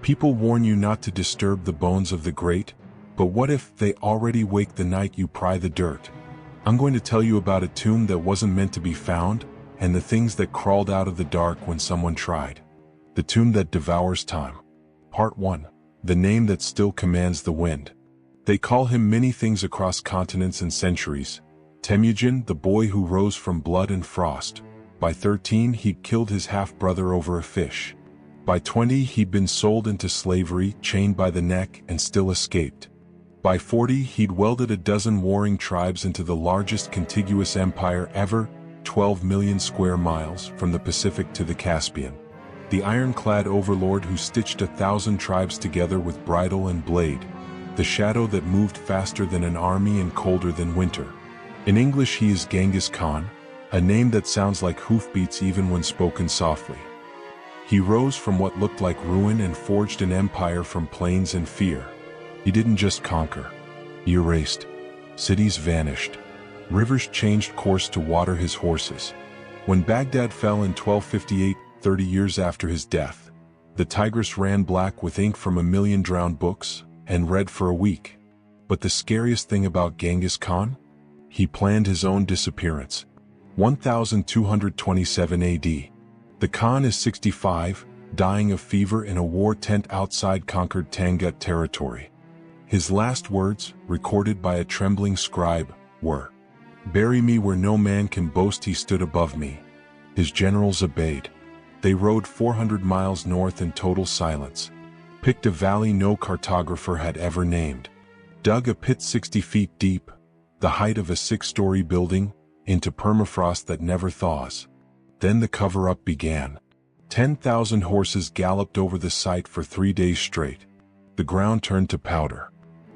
People warn you not to disturb the bones of the great, but what if they already wake the night you pry the dirt? I'm going to tell you about a tomb that wasn't meant to be found, and the things that crawled out of the dark when someone tried. The Tomb That Devours Time. Part 1. The name that still commands the wind. They call him many things across continents and centuries. Temujin, the boy who rose from blood and frost. By 13, he'd killed his half-brother over a fish. By 20, he'd been sold into slavery, chained by the neck, and still escaped. By 40, he'd welded a dozen warring tribes into the largest contiguous empire ever, 12 million square miles, from the Pacific to the Caspian. The ironclad overlord who stitched 1,000 tribes together with bridle and blade. The shadow that moved faster than an army and colder than winter. In English he is Genghis Khan, a name that sounds like hoofbeats even when spoken softly. He rose from what looked like ruin and forged an empire from plains and fear. He didn't just conquer. He erased. Cities vanished. Rivers changed course to water his horses. When Baghdad fell in 1258, 30 years after his death, the Tigris ran black with ink from 1 million drowned books, and read for a week. But the scariest thing about Genghis Khan? He planned his own disappearance. 1227 AD. The Khan is 65, dying of fever in a war tent outside conquered Tangut territory. His last words, recorded by a trembling scribe, were, "Bury me where no man can boast he stood above me." His generals obeyed. They rode 400 miles north in total silence, picked a valley no cartographer had ever named, dug a pit 60 feet deep, the height of a 6-story building, into permafrost that never thaws. Then the cover-up began. 10,000 horses galloped over the site for 3 days straight. The ground turned to powder.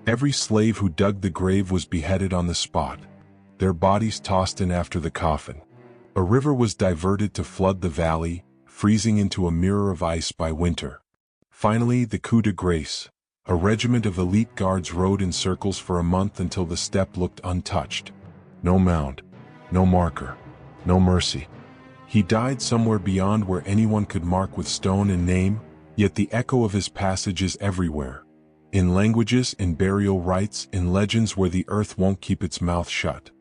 Every slave who dug the grave was beheaded on the spot, their bodies tossed in after the coffin. A river was diverted to flood the valley, freezing into a mirror of ice by winter. Finally, the coup de grace. A regiment of elite guards rode in circles for a month until the steppe looked untouched. No mound, no marker, no mercy. He died somewhere beyond where anyone could mark with stone and name, yet the echo of his passage is everywhere. In languages, in burial rites, in legends where the earth won't keep its mouth shut.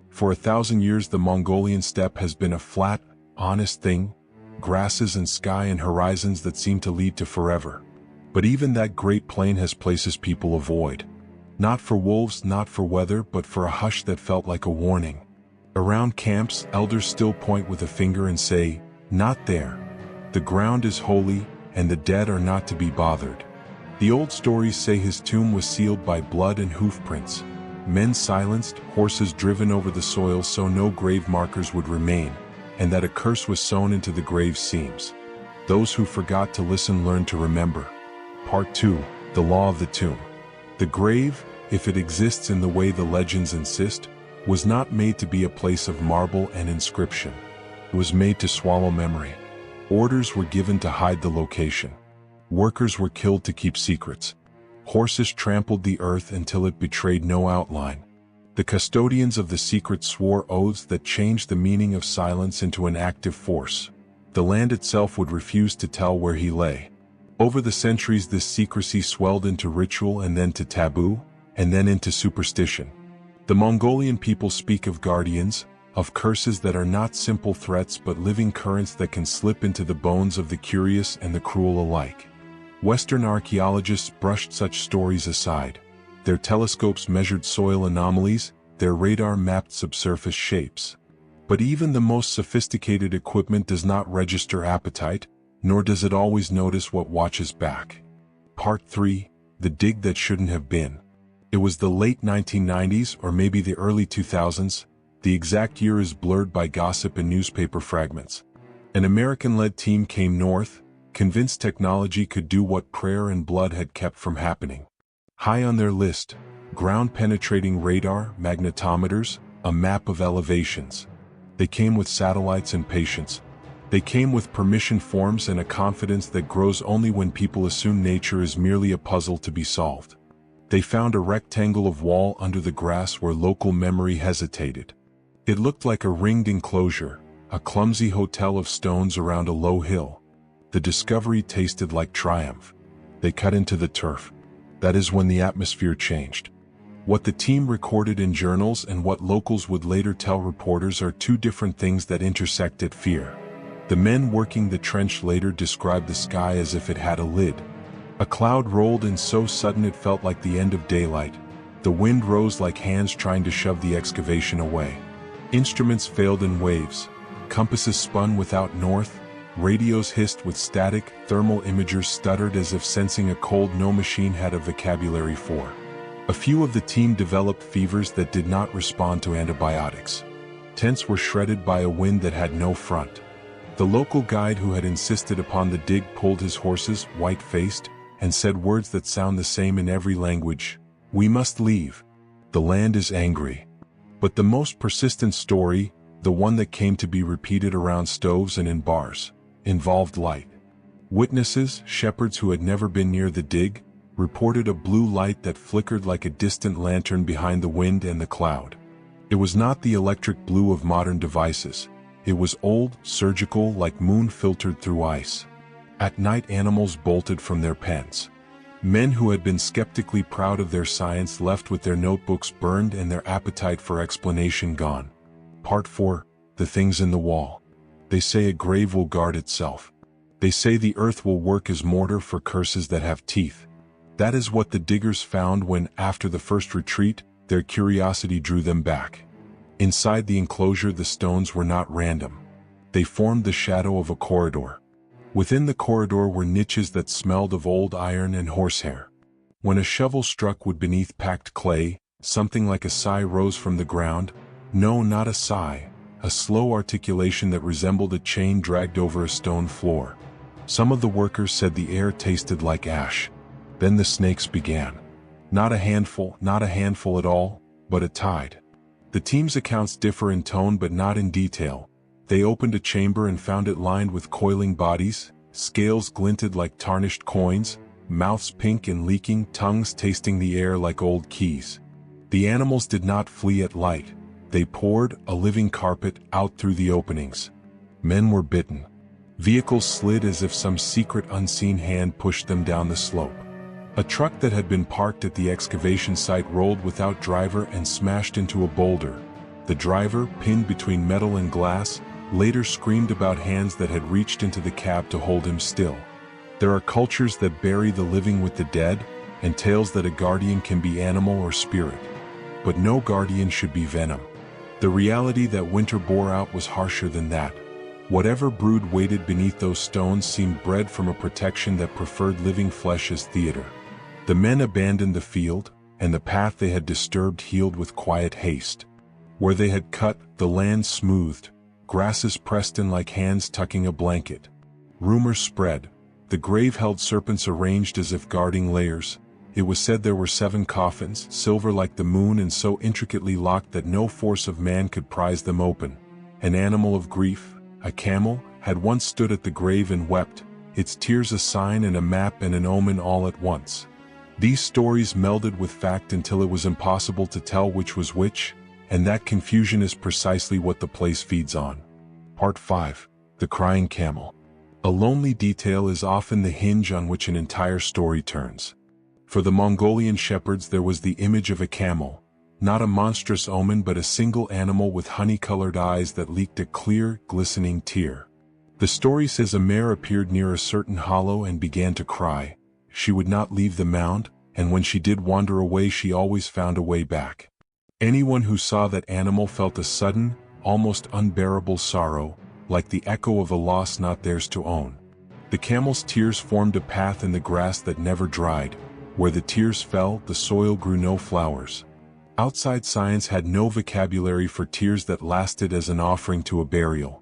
For 1,000 years the Mongolian steppe has been a flat, honest thing, grasses and sky and horizons that seem to lead to forever. But even that great plain has places people avoid. Not for wolves, not for weather, but for a hush that felt like a warning. Around camps, elders still point with a finger and say, "Not there. The ground is holy, and the dead are not to be bothered." The old stories say his tomb was sealed by blood and hoof prints, men silenced, horses driven over the soil so no grave markers would remain, and that a curse was sewn into the grave seams. Those who forgot to listen learned to remember. Part 2. The Law of the Tomb. The grave, if it exists in the way the legends insist, was not made to be a place of marble and inscription. It was made to swallow memory. Orders were given to hide the location. Workers were killed to keep secrets. Horses trampled the earth until it betrayed no outline. The custodians of the secret swore oaths that changed the meaning of silence into an active force. The land itself would refuse to tell where he lay. Over the centuries this secrecy swelled into ritual and then to taboo, and then into superstition. The Mongolian people speak of guardians, of curses that are not simple threats but living currents that can slip into the bones of the curious and the cruel alike. Western archaeologists brushed such stories aside. Their telescopes measured soil anomalies, their radar mapped subsurface shapes. But even the most sophisticated equipment does not register appetite, nor does it always notice what watches back. Part 3. The dig that shouldn't have been. It was the late 1990s or maybe the early 2000s, the exact year is blurred by gossip and newspaper fragments. An American-led team came north, convinced technology could do what prayer and blood had kept from happening. High on their list, ground-penetrating radar, magnetometers, a map of elevations. They came with satellites and patience. They came with permission forms and a confidence that grows only when people assume nature is merely a puzzle to be solved. They found a rectangle of wall under the grass where local memory hesitated. It looked like a ringed enclosure, a clumsy hotel of stones around a low hill. The discovery tasted like triumph. They cut into the turf. That is when the atmosphere changed. What the team recorded in journals and what locals would later tell reporters are two different things that intersect at fear. The men working the trench later described the sky as if it had a lid. A cloud rolled in so sudden it felt like the end of daylight. The wind rose like hands trying to shove the excavation away. Instruments failed in waves. Compasses spun without north. Radios hissed with static. Thermal imagers stuttered as if sensing a cold no machine had a vocabulary for. A few of the team developed fevers that did not respond to antibiotics. Tents were shredded by a wind that had no front. The local guide who had insisted upon the dig pulled his horses, white-faced, and said words that sound the same in every language. "We must leave. The land is angry." But the most persistent story, the one that came to be repeated around stoves and in bars, involved light. Witnesses, shepherds who had never been near the dig, reported a blue light that flickered like a distant lantern behind the wind and the cloud. It was not the electric blue of modern devices. It was old, surgical, like moon filtered through ice. At night animals bolted from their pens. Men who had been skeptically proud of their science left with their notebooks burned and their appetite for explanation gone. Part 4. The things in the wall. They say a grave will guard itself. They say the earth will work as mortar for curses that have teeth. That is what the diggers found when, after the first retreat, their curiosity drew them back. Inside the enclosure the stones were not random. They formed the shadow of a corridor. Within the corridor were niches that smelled of old iron and horsehair. When a shovel struck wood beneath packed clay, something like a sigh rose from the ground. No, not a sigh. A slow articulation that resembled a chain dragged over a stone floor. Some of the workers said the air tasted like ash. Then the snakes began. Not a handful at all, but a tide. The team's accounts differ in tone but not in detail. They opened a chamber and found it lined with coiling bodies, scales glinted like tarnished coins, mouths pink and leaking, tongues tasting the air like old keys. The animals did not flee at light. They poured, a living carpet, out through the openings. Men were bitten. Vehicles slid as if some secret unseen hand pushed them down the slope. A truck that had been parked at the excavation site rolled without driver and smashed into a boulder. The driver, pinned between metal and glass, later screamed about hands that had reached into the cab to hold him still. There are cultures that bury the living with the dead, and tales that a guardian can be animal or spirit. But no guardian should be venom. The reality that winter bore out was harsher than that. Whatever brood waited beneath those stones seemed bred from a protection that preferred living flesh as theater. The men abandoned the field, and the path they had disturbed healed with quiet haste. Where they had cut, the land smoothed, grasses pressed in like hands tucking a blanket. Rumors spread. The grave held serpents arranged as if guarding layers. It was said there were 7 coffins, silver like the moon and so intricately locked that no force of man could prise them open. An animal of grief, a camel, had once stood at the grave and wept, its tears a sign and a map and an omen all at once. These stories melded with fact until it was impossible to tell which was which, and that confusion is precisely what the place feeds on. Part 5. The Crying Camel. A lonely detail is often the hinge on which an entire story turns. For the Mongolian shepherds there was the image of a camel, not a monstrous omen but a single animal with honey-colored eyes that leaked a clear, glistening tear. The story says a mare appeared near a certain hollow and began to cry. She would not leave the mound, and when she did wander away she always found a way back. Anyone who saw that animal felt a sudden, almost unbearable sorrow, like the echo of a loss not theirs to own. The camel's tears formed a path in the grass that never dried. Where the tears fell, the soil grew no flowers. Outside science had no vocabulary for tears that lasted as an offering to a burial.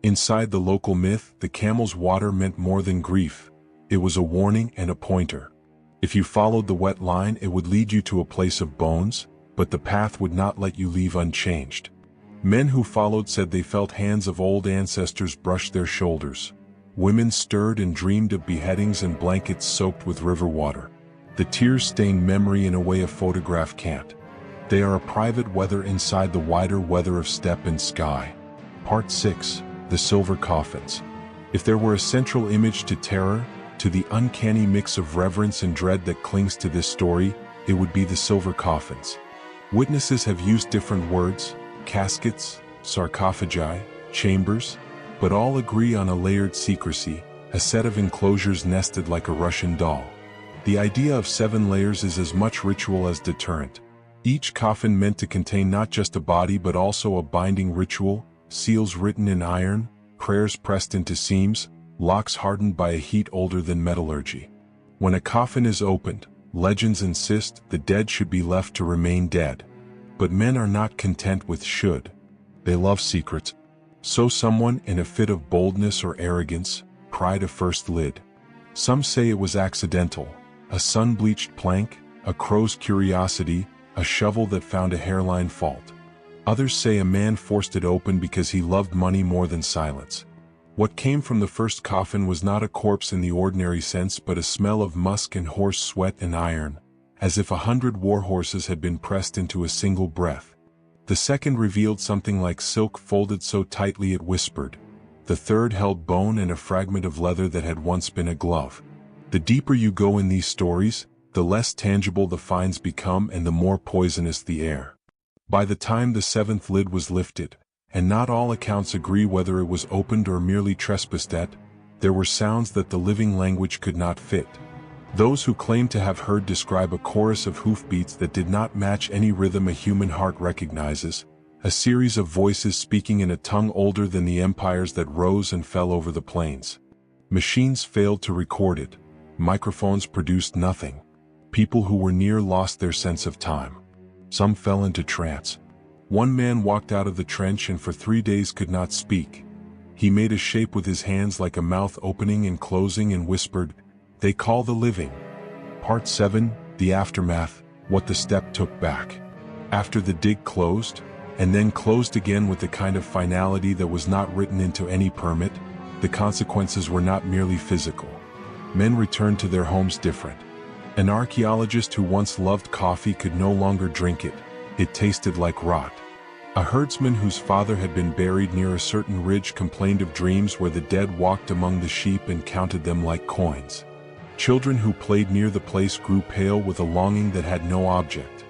Inside the local myth, the camel's water meant more than grief. It was a warning and a pointer. If you followed the wet line, it would lead you to a place of bones, but the path would not let you leave unchanged. Men who followed said they felt hands of old ancestors brush their shoulders. Women stirred and dreamed of beheadings and blankets soaked with river water. The tears stained memory in a way a photograph can't. They are a private weather inside the wider weather of steppe and sky. Part 6. The Silver Coffins. If there were a central image to terror, To the uncanny mix of reverence and dread that clings to this story, it would be the silver coffins. Witnesses have used different words: caskets, sarcophagi, chambers, but all agree on a layered secrecy, a set of enclosures nested like a Russian doll. The idea of 7 layers is as much ritual as deterrent. Each coffin meant to contain not just a body but also a binding ritual, seals written in iron, prayers pressed into seams, locks hardened by a heat older than metallurgy. When a coffin is opened, legends insist the dead should be left to remain dead. But men are not content with should. They love secrets. So someone, in a fit of boldness or arrogance, pried a first lid. Some say it was accidental: a sun-bleached plank, a crow's curiosity, a shovel that found a hairline fault. Others say a man forced it open because he loved money more than silence. What came from the first coffin was not a corpse in the ordinary sense but a smell of musk and horse sweat and iron, as if 100 war horses had been pressed into a single breath. The second revealed something like silk folded so tightly it whispered. The third held bone and a fragment of leather that had once been a glove. The deeper you go in these stories, the less tangible the finds become and the more poisonous the air. By the time the 7th lid was lifted, and not all accounts agree whether it was opened or merely trespassed at, there were sounds that the living language could not fit. Those who claim to have heard describe a chorus of hoofbeats that did not match any rhythm a human heart recognizes, a series of voices speaking in a tongue older than the empires that rose and fell over the plains. Machines failed to record it. Microphones produced nothing. People who were near lost their sense of time. Some fell into trance. One man walked out of the trench and for 3 days could not speak. He made a shape with his hands like a mouth opening and closing and whispered, "They call the living." Part 7, The Aftermath, What the Steppe Took Back. After the dig closed, and then closed again with the kind of finality that was not written into any permit, the consequences were not merely physical. Men returned to their homes different. An archaeologist who once loved coffee could no longer drink it. It tasted like rot. A herdsman whose father had been buried near a certain ridge complained of dreams where the dead walked among the sheep and counted them like coins. Children who played near the place grew pale with a longing that had no object.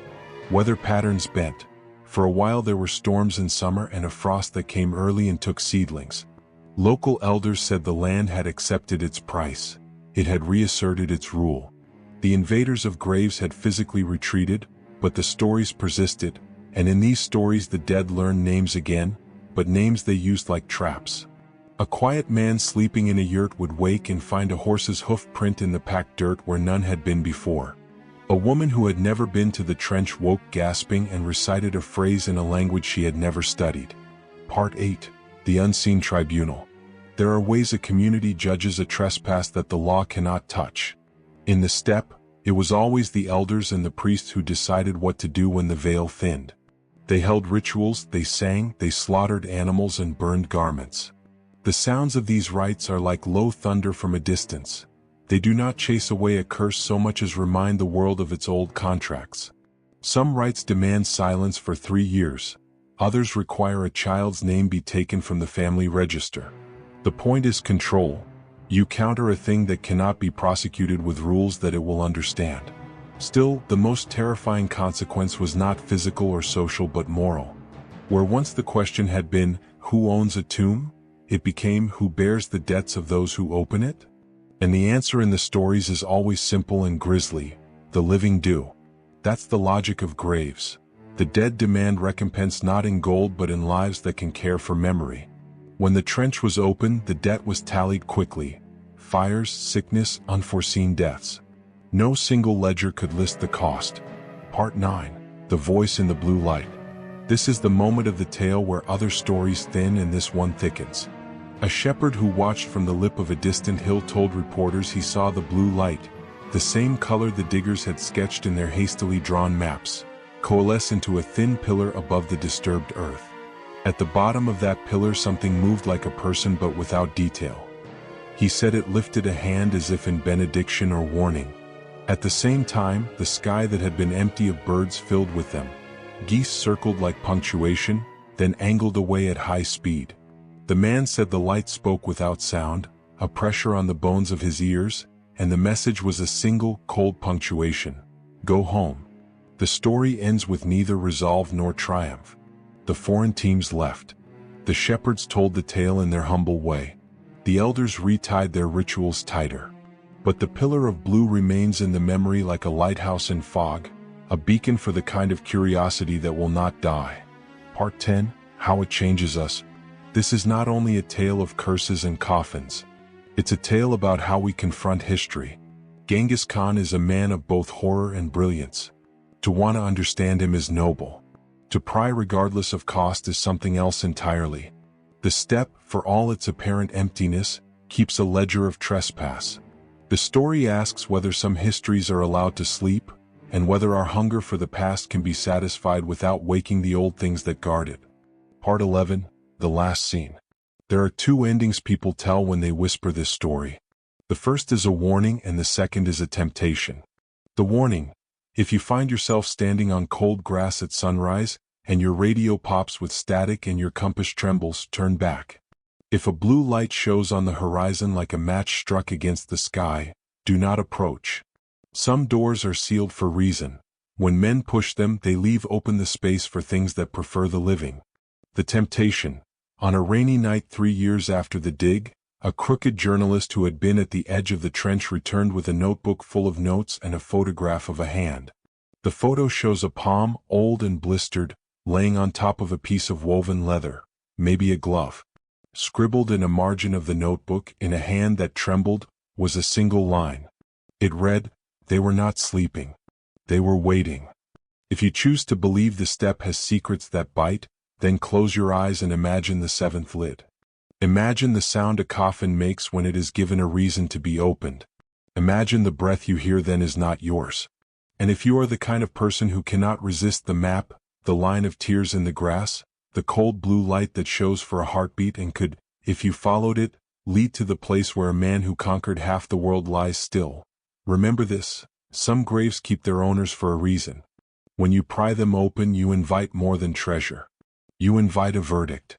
Weather patterns bent. For a while there were storms in summer and a frost that came early and took seedlings. Local elders said the land had accepted its price. It had reasserted its rule. The invaders of graves had physically retreated, but the stories persisted, and in these stories the dead learned names again, but names they used like traps. A quiet man sleeping in a yurt would wake and find a horse's hoof print in the packed dirt where none had been before. A woman who had never been to the trench woke gasping and recited a phrase in a language she had never studied. Part 8, The Unseen Tribunal. There are ways a community judges a trespass that the law cannot touch. In the steppe, it was always the elders and the priests who decided what to do when the veil thinned. They held rituals, they sang, they slaughtered animals and burned garments. The sounds of these rites are like low thunder from a distance. They do not chase away a curse so much as remind the world of its old contracts. Some rites demand silence for 3 years. Others require a child's name be taken from the family register. The point is control. You counter a thing that cannot be prosecuted with rules that it will understand. Still, the most terrifying consequence was not physical or social but moral. Where once the question had been, who owns a tomb? It became, who bears the debts of those who open it? And the answer in the stories is always simple and grisly: the living do. That's the logic of graves. The dead demand recompense not in gold but in lives that can care for memory. When the trench was opened, the debt was tallied quickly: fires, sickness, unforeseen deaths. No single ledger could list the cost. Part 9, The Voice in the Blue Light. This is the moment of the tale where other stories thin and this one thickens. A shepherd who watched from the lip of a distant hill told reporters he saw the blue light, the same color the diggers had sketched in their hastily drawn maps, coalesce into a thin pillar above the disturbed earth. At the bottom of that pillar something moved like a person but without detail. He said it lifted a hand as if in benediction or warning. At the same time, the sky that had been empty of birds filled with them. Geese circled like punctuation, then angled away at high speed. The man said the light spoke without sound, a pressure on the bones of his ears, and the message was a single, cold punctuation: go home. The story ends with neither resolve nor triumph. The foreign teams left. The shepherds told the tale in their humble way. The elders retied their rituals tighter. But the pillar of blue remains in the memory like a lighthouse in fog, a beacon for the kind of curiosity that will not die. Part 10, How It Changes Us. This is not only a tale of curses and coffins. It's a tale about how we confront history. Genghis Khan is a man of both horror and brilliance. To want to understand him is noble. To pry regardless of cost is something else entirely. The steppe, for all its apparent emptiness, keeps a ledger of trespass. The story asks whether some histories are allowed to sleep, and whether our hunger for the past can be satisfied without waking the old things that guard it. Part 11, The Last Scene. There are two endings people tell when they whisper this story. The first is a warning and the second is a temptation. The warning: if you find yourself standing on cold grass at sunrise, and your radio pops with static and your compass trembles, turn back. If a blue light shows on the horizon like a match struck against the sky, do not approach. Some doors are sealed for reason. When men push them, they leave open the space for things that prefer the living. The temptation. On a rainy night 3 years after the dig, a crooked journalist who had been at the edge of the trench returned with a notebook full of notes and a photograph of a hand. The photo shows a palm, old and blistered, laying on top of a piece of woven leather, maybe a glove. Scribbled in a margin of the notebook, in a hand that trembled, was a single line. It read, "They were not sleeping. They were waiting." If you choose to believe the steppe has secrets that bite, then close your eyes and imagine the seventh lid. Imagine the sound a coffin makes when it is given a reason to be opened. Imagine the breath you hear then is not yours. And if you are the kind of person who cannot resist the map, the line of tears in the grass, the cold blue light that shows for a heartbeat and could, if you followed it, lead to the place where a man who conquered half the world lies still. Remember this: some graves keep their owners for a reason. When you pry them open, you invite more than treasure. You invite a verdict.